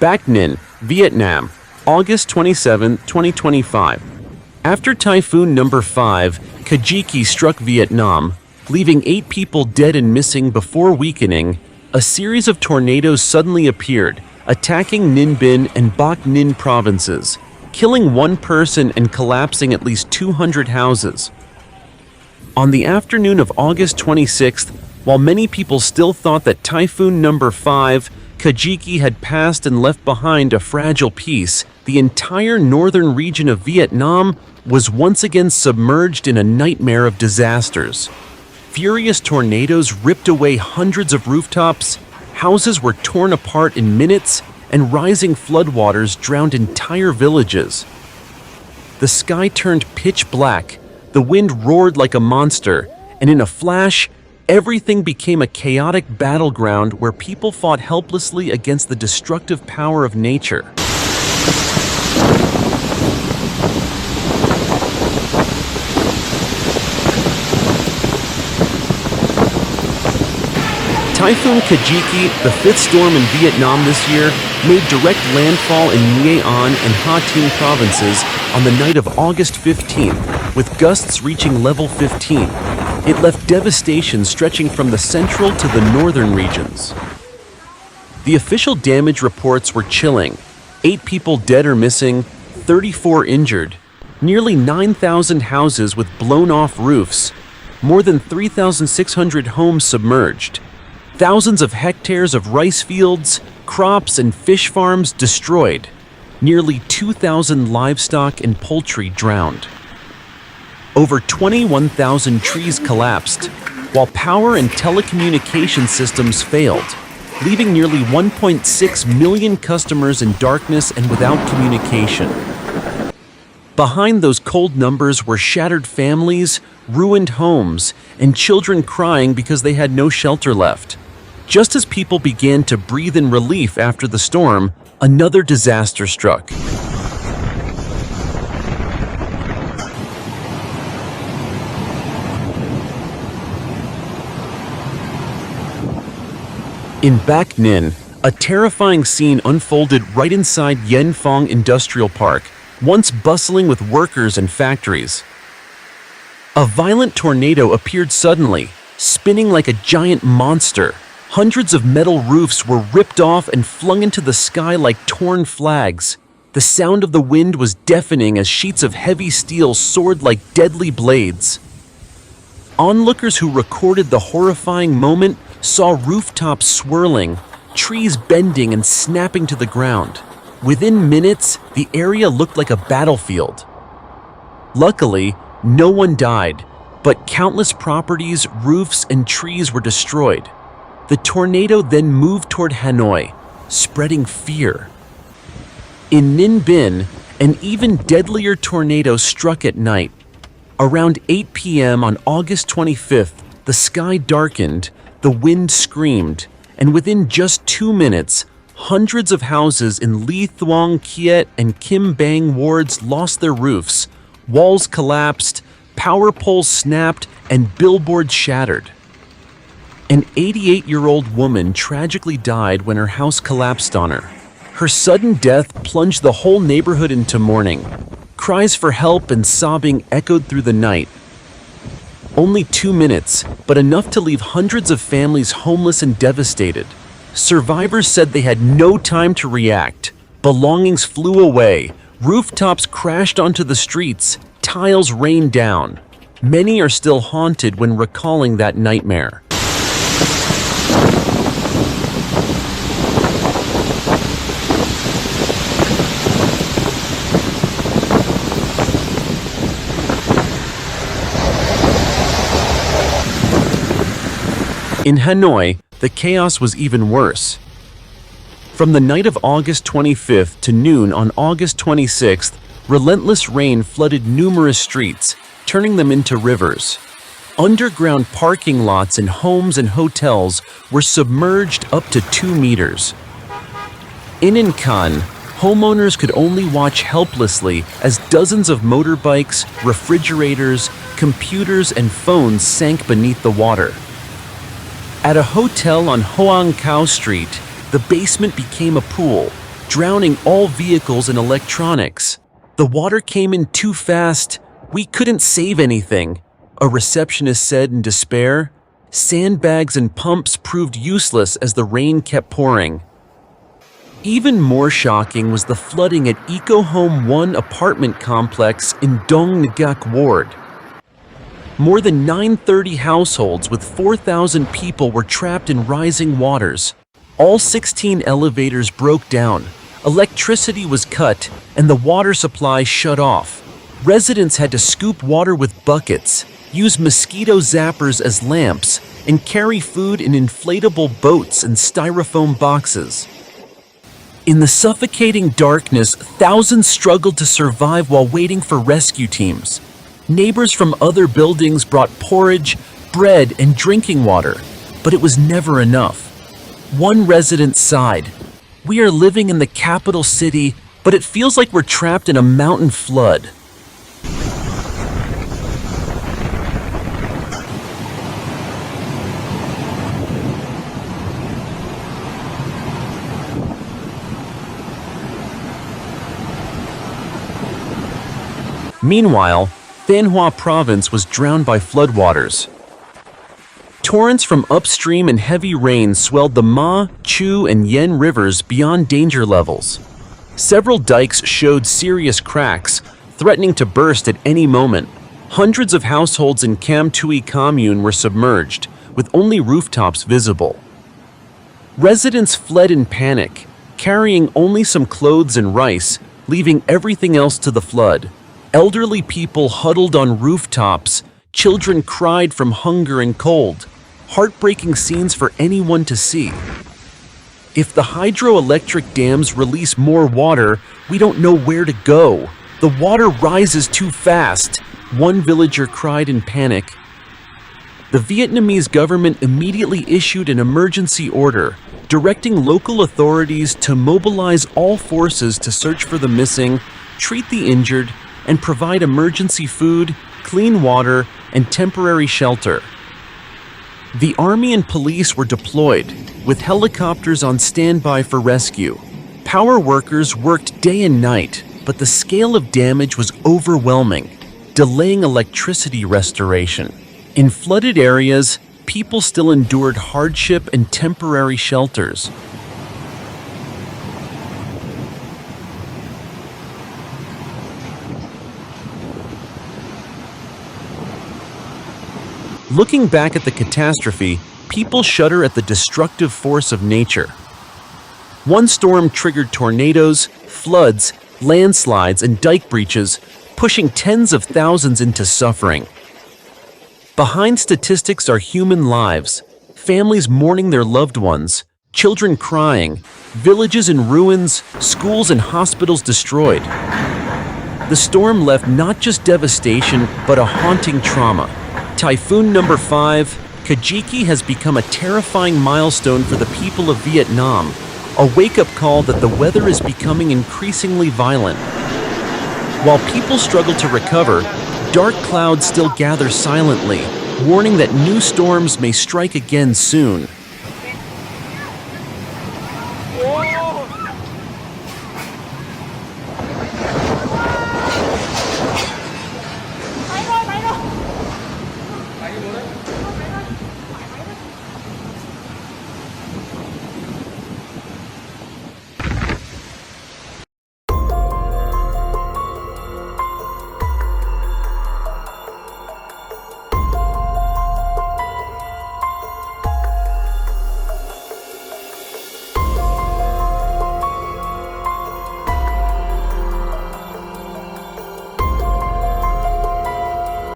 Bac Ninh, Vietnam, August 27, 2025. After Typhoon number 5, Kajiki struck Vietnam, leaving 8 people dead and missing before weakening, a series of tornadoes suddenly appeared, attacking Ninh Binh and Bac Ninh provinces, killing 1 person and collapsing at least 200 houses. On the afternoon of August 26th, while many people still thought that Typhoon number 5, Kajiki had passed and left behind a fragile peace, the entire northern region of Vietnam was once again submerged in a nightmare of disasters. Furious tornadoes ripped away hundreds of rooftops, houses were torn apart in minutes, and rising floodwaters drowned entire villages. The sky turned pitch black, the wind roared like a monster, and in a flash, everything became a chaotic battleground where people fought helplessly against the destructive power of nature. Typhoon Kajiki, the 5th storm in Vietnam this year, made direct landfall in Nghệ An and Ha Tinh provinces on the night of August 15th, with gusts reaching level 15. It left devastation stretching from the central to the northern regions. The official damage reports were chilling: 8 people dead or missing, 34 injured, nearly 9,000 houses with blown-off roofs, more than 3,600 homes submerged, thousands of hectares of rice fields, crops, and fish farms destroyed, nearly 2,000 livestock and poultry drowned. Over 21,000 trees collapsed, while power and telecommunication systems failed, leaving nearly 1.6 million customers in darkness and without communication. Behind those cold numbers were shattered families, ruined homes, and children crying because they had no shelter left. Just as people began to breathe in relief after the storm, another disaster struck. In Bac Ninh, a terrifying scene unfolded right inside Yen Phong Industrial Park, once bustling with workers and factories. A violent tornado appeared suddenly, spinning like a giant monster. Hundreds of metal roofs were ripped off and flung into the sky like torn flags. The sound of the wind was deafening as sheets of heavy steel soared like deadly blades. Onlookers who recorded the horrifying moment saw rooftops swirling, trees bending and snapping to the ground. Within minutes, the area looked like a battlefield. Luckily, no one died, but countless properties, roofs, and trees were destroyed. The tornado then moved toward Hanoi, spreading fear. In Ninh Binh, an even deadlier tornado struck at night. Around 8 p.m. on August 25th, the sky darkened, the wind screamed, and within just 2 minutes, hundreds of houses in Ly Thuong Kiet and Kim Bang wards lost their roofs, walls collapsed, power poles snapped, and billboards shattered. An 88-year-old woman tragically died when her house collapsed on her. Her sudden death plunged the whole neighborhood into mourning. Cries for help and sobbing echoed through the night. Only 2 minutes, but enough to leave hundreds of families homeless and devastated. Survivors said they had no time to react. Belongings flew away, rooftops crashed onto the streets, tiles rained down. Many are still haunted when recalling that nightmare. In Hanoi, the chaos was even worse. From the night of August 25th to noon on August 26th, relentless rain flooded numerous streets, turning them into rivers. Underground parking lots and homes and hotels were submerged up to 2 meters. In Khan, homeowners could only watch helplessly as dozens of motorbikes, refrigerators, computers, and phones sank beneath the water. At a hotel on Hoang Khao Street, the basement became a pool. drowning all vehicles and electronics. The water came in too fast. We couldn't save anything, a receptionist said in despair. Sandbags and pumps proved useless as the rain kept pouring. Even more shocking was the flooding at Eco Home 1 apartment complex in Dong Ngak Ward. More than 930 households with 4,000 people were trapped in rising waters. All 16 elevators broke down, electricity was cut, and the water supply shut off. Residents had to scoop water with buckets, use mosquito zappers as lamps, and carry food in inflatable boats and styrofoam boxes. In the suffocating darkness, thousands struggled to survive while waiting for rescue teams. Neighbors from other buildings brought porridge, bread, and drinking water, but it was never enough. One resident sighed, "We are living in the capital city, but it feels like we're trapped in a mountain flood." Meanwhile, Thanh Hoa province was drowned by floodwaters. Torrents from upstream and heavy rain swelled the Ma, Chu, and Yen rivers beyond danger levels. Several dikes showed serious cracks, threatening to burst at any moment. Hundreds of households in Cam Tui commune were submerged, with only rooftops visible. Residents fled in panic, carrying only some clothes and rice, leaving everything else to the flood. Elderly people huddled on rooftops, children cried from hunger and cold. Heartbreaking scenes for anyone to see. If the hydroelectric dams release more water, we don't know where to go. The water rises too fast, one villager cried in panic. The Vietnamese government immediately issued an emergency order, directing local authorities to mobilize all forces to search for the missing, treat the injured, and provide emergency food, clean water, and temporary shelter. The army and police were deployed, with helicopters on standby for rescue. Power workers worked day and night, but the scale of damage was overwhelming, delaying electricity restoration. In flooded areas, people still endured hardship and temporary shelters. Looking back at the catastrophe, people shudder at the destructive force of nature. One storm triggered tornadoes, floods, landslides, and dike breaches, pushing tens of thousands into suffering. Behind statistics are human lives, families mourning their loved ones, children crying, villages in ruins, schools and hospitals destroyed. The storm left not just devastation, but a haunting trauma. Typhoon number 5, Kajiki, has become a terrifying milestone for the people of Vietnam, a wake-up call that the weather is becoming increasingly violent. While people struggle to recover, dark clouds still gather silently, warning that new storms may strike again soon.